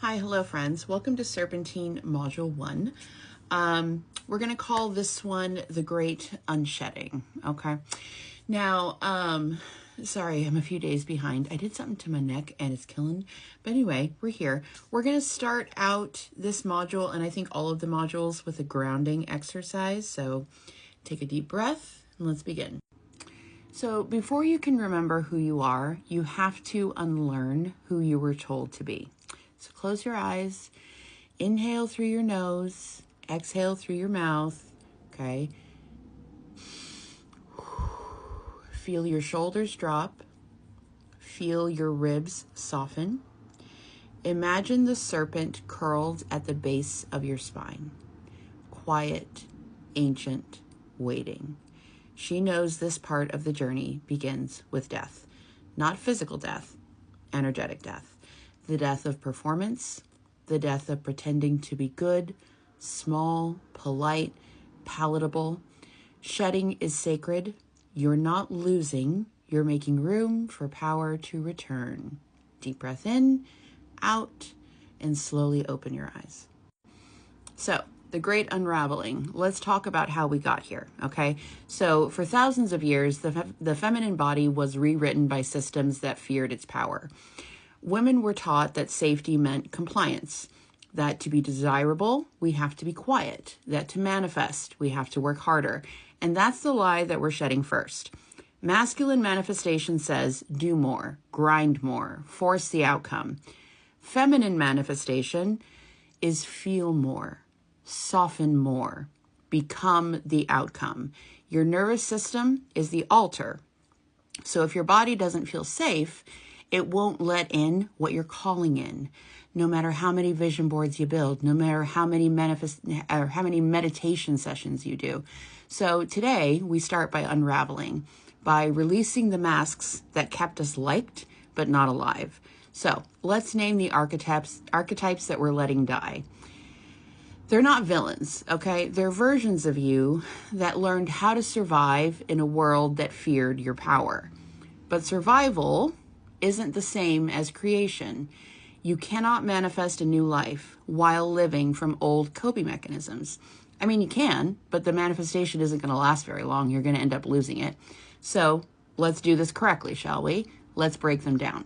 Hi, hello friends. Welcome to Serpentine Module 1. We're going to call this one The Great Unshedding, okay? Now, sorry, I'm a few days behind. I did something to my neck and it's killing. But anyway, we're here. We're going to start out this module, and I think all of the modules, with a grounding exercise. So take a deep breath and let's begin. So before you can remember who you are, you have to unlearn who you were told to be. So close your eyes, inhale through your nose, exhale through your mouth, okay? Feel your shoulders drop, feel your ribs soften. Imagine the serpent curled at the base of your spine. Quiet, ancient, waiting. She knows this part of the journey begins with death. Not physical death, energetic death. The death of performance, the death of pretending to be good, small, polite, palatable. Shedding is sacred. You're not losing. You're making room for power to return. Deep breath in, out, and slowly open your eyes. So, the great unraveling. Let's talk about how we got here, okay? So, for thousands of years, the feminine body was rewritten by systems that feared its power. Women were taught that safety meant compliance, that to be desirable, we have to be quiet, that to manifest, we have to work harder. And that's the lie that we're shedding first. Masculine manifestation says, do more, grind more, force the outcome. Feminine manifestation is feel more, soften more, become the outcome. Your nervous system is the altar. So if your body doesn't feel safe, it won't let in what you're calling in, no matter how many vision boards you build, no matter how many meditation sessions you do. So today we start by unraveling, by releasing the masks that kept us liked but not alive. So let's name the archetypes that we're letting die. They're not villains, okay? They're versions of you that learned how to survive in a world that feared your power. But survival isn't the same as creation. You cannot manifest a new life while living from old coping mechanisms. I mean, you can, but the manifestation isn't going to last very long. You're going to end up losing it. So let's do this correctly, shall we? Let's break them down.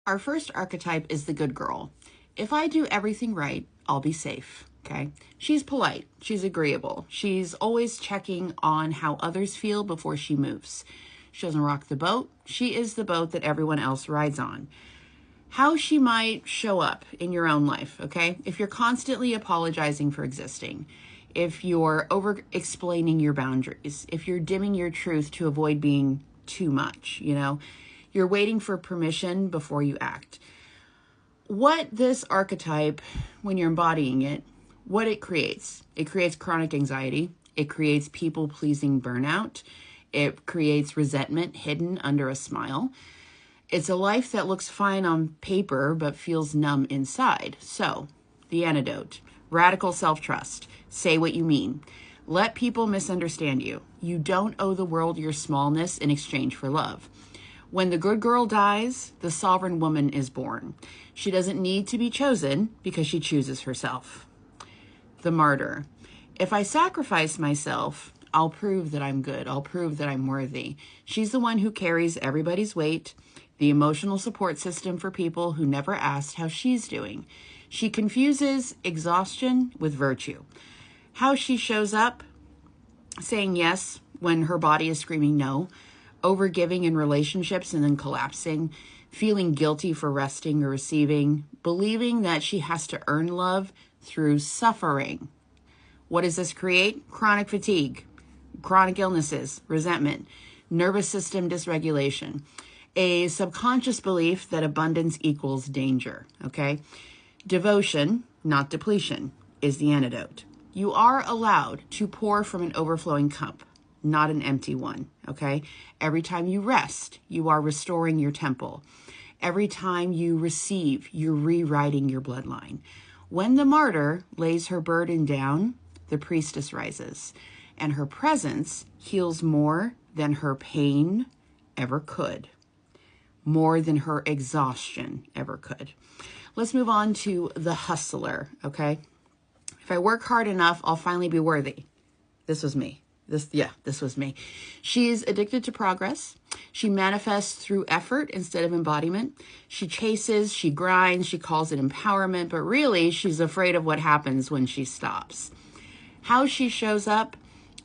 Our first archetype is the good girl. If I do everything right, I'll be safe, okay? She's polite. She's agreeable. She's always checking on how others feel before she moves. She doesn't rock the boat. She is the boat that everyone else rides on. How she might show up in your own life, okay? If you're constantly apologizing for existing, if you're over-explaining your boundaries, if you're dimming your truth to avoid being too much, you're waiting for permission before you act. What this archetype, when you're embodying it, what it creates chronic anxiety. It creates people-pleasing burnout. It creates resentment hidden under a smile. It's a life that looks fine on paper, but feels numb inside. So, the antidote, radical self-trust. Say what you mean. Let people misunderstand you. You don't owe the world your smallness in exchange for love. When the good girl dies, the sovereign woman is born. She doesn't need to be chosen because she chooses herself. The martyr. If I sacrifice myself, I'll prove that I'm good. I'll prove that I'm worthy. She's the one who carries everybody's weight, the emotional support system for people who never asked how she's doing. She confuses exhaustion with virtue. How she shows up, saying yes when her body is screaming no, overgiving in relationships and then collapsing, feeling guilty for resting or receiving, believing that she has to earn love through suffering. What does this create? Chronic fatigue, chronic illnesses, resentment, nervous system dysregulation, a subconscious belief that abundance equals danger, okay? Devotion, not depletion, is the antidote. You are allowed to pour from an overflowing cup, not an empty one, okay? Every time you rest, you are restoring your temple. Every time you receive, you're rewriting your bloodline. When the martyr lays her burden down, the priestess rises, and her presence heals more than her pain ever could. more than her exhaustion ever could. Let's move on to the hustler, okay? If I work hard enough, I'll finally be worthy. This was me. This was me. She's addicted to progress. She manifests through effort instead of embodiment. She chases, she grinds, she calls it empowerment, but really she's afraid of what happens when she stops. How she shows up,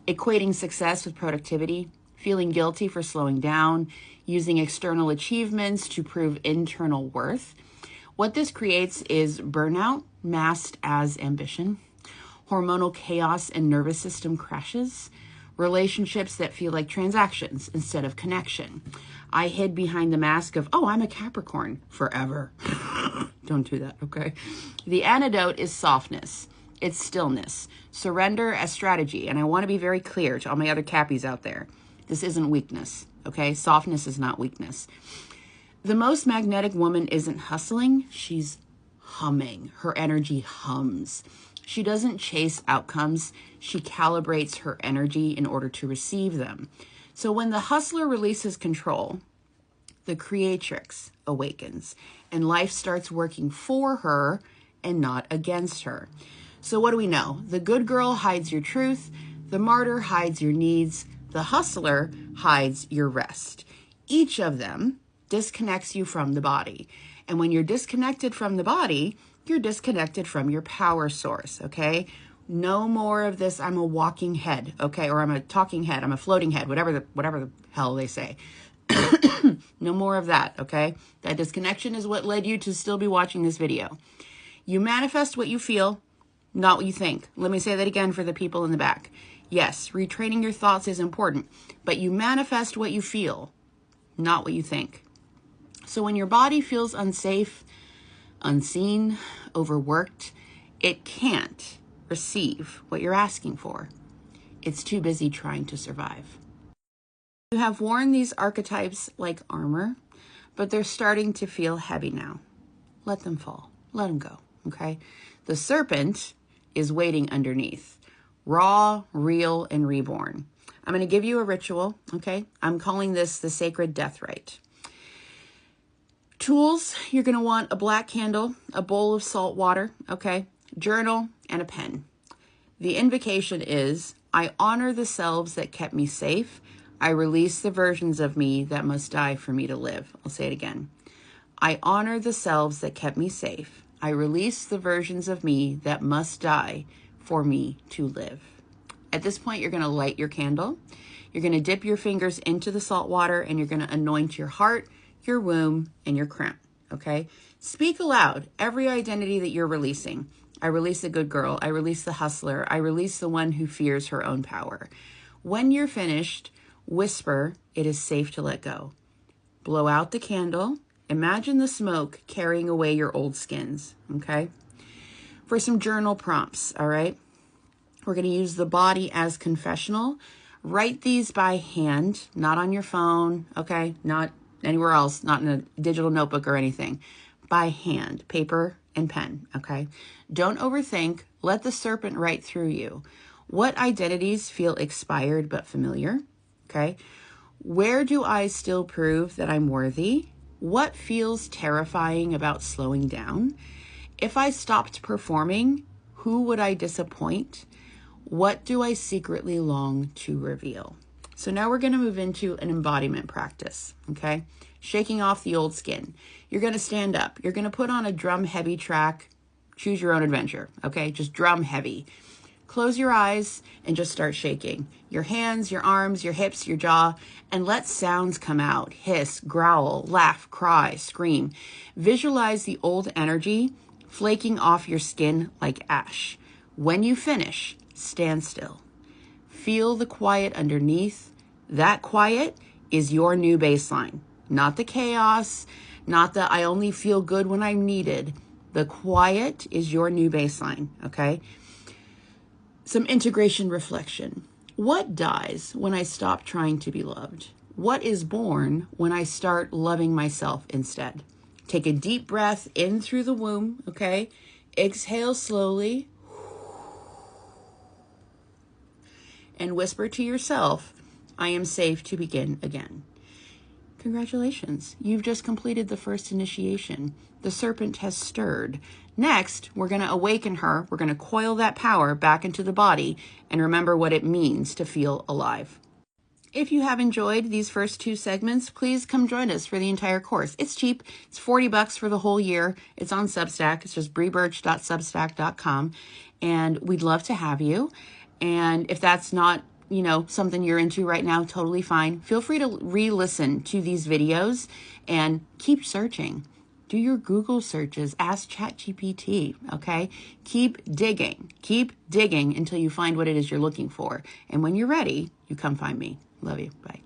equating success with productivity, feeling guilty for slowing down, using external achievements to prove internal worth. What this creates is burnout masked as ambition, hormonal chaos and nervous system crashes, relationships that feel like transactions instead of connection. I hid behind the mask of, oh, I'm a Capricorn forever. Don't do that, okay? The antidote is softness. It's stillness. Surrender as strategy. And I want to be very clear to all my other Cappies out there. This isn't weakness, okay? Softness is not weakness. The most magnetic woman isn't hustling. She's humming. Her energy hums. She doesn't chase outcomes. She calibrates her energy in order to receive them. So when the hustler releases control, the creatrix awakens and life starts working for her and not against her. So what do we know? The good girl hides your truth. The martyr hides your needs. The hustler hides your rest. Each of them disconnects you from the body. And when you're disconnected from the body, you're disconnected from your power source, okay? No more of this, I'm a walking head, okay? Or I'm a talking head, I'm a floating head, whatever the hell they say. No more of that, okay? That disconnection is what led you to still be watching this video. You manifest what you feel, not what you think. Let me say that again for the people in the back. Yes, retraining your thoughts is important, but you manifest what you feel, not what you think. So when your body feels unsafe, unseen, overworked, it can't receive what you're asking for. It's too busy trying to survive. You have worn these archetypes like armor, but they're starting to feel heavy now. Let them fall. Let them go, okay? The serpent is waiting underneath. Raw, real, and reborn. I'm going to give you a ritual, okay? I'm calling this the sacred death rite. Tools, you're going to want a black candle, a bowl of salt water, okay? Journal, and a pen. The invocation is, I honor the selves that kept me safe. I release the versions of me that must die for me to live. I'll say it again. I honor the selves that kept me safe. I release the versions of me that must die for me to live. At this point, you're going to light your candle. You're going to dip your fingers into the salt water and you're going to anoint your heart, your womb, and your crown, okay? Speak aloud every identity that you're releasing. I release the good girl. I release the hustler. I release the one who fears her own power. When you're finished, whisper, it is safe to let go. Blow out the candle. Imagine the smoke carrying away your old skins, okay? For some journal prompts, all right? We're going to use the body as confessional. Write these by hand, not on your phone, okay? Not anywhere else, not in a digital notebook or anything. By hand, paper and pen, okay? Don't overthink. Let the serpent write through you. What identities feel expired but familiar, okay? Where do I still prove that I'm worthy? What feels terrifying about slowing down? If I stopped performing, who would I disappoint? What do I secretly long to reveal? So now we're going to move into an embodiment practice, okay? Shaking off the old skin. You're going to stand up. You're going to put on a drum heavy track. Choose your own adventure, okay? Just drum heavy. Close your eyes and just start shaking. Your hands, your arms, your hips, your jaw, and let sounds come out. Hiss, growl, laugh, cry, scream. Visualize the old energy flaking off your skin like ash. When you finish, stand still. Feel the quiet underneath. That quiet is your new baseline. Not the chaos, not the I only feel good when I'm needed. The quiet is your new baseline, okay? Some integration reflection. What dies when I stop trying to be loved? What is born when I start loving myself instead? Take a deep breath in through the womb, okay? Exhale slowly. And whisper to yourself, I am safe to begin again. Congratulations, you've just completed the first initiation. The serpent has stirred. Next, we're going to awaken her. We're going to coil that power back into the body and remember what it means to feel alive. If you have enjoyed these first 2 segments, please come join us for the entire course. It's cheap. It's $40 for the whole year. It's on Substack. It's just breebirch.substack.com. And we'd love to have you. And if that's not, you know, something you're into right now, totally fine. Feel free to re-listen to these videos and keep searching. Do your Google searches, ask ChatGPT, okay? Keep digging until you find what it is you're looking for. And when you're ready, you come find me. Love you. Bye.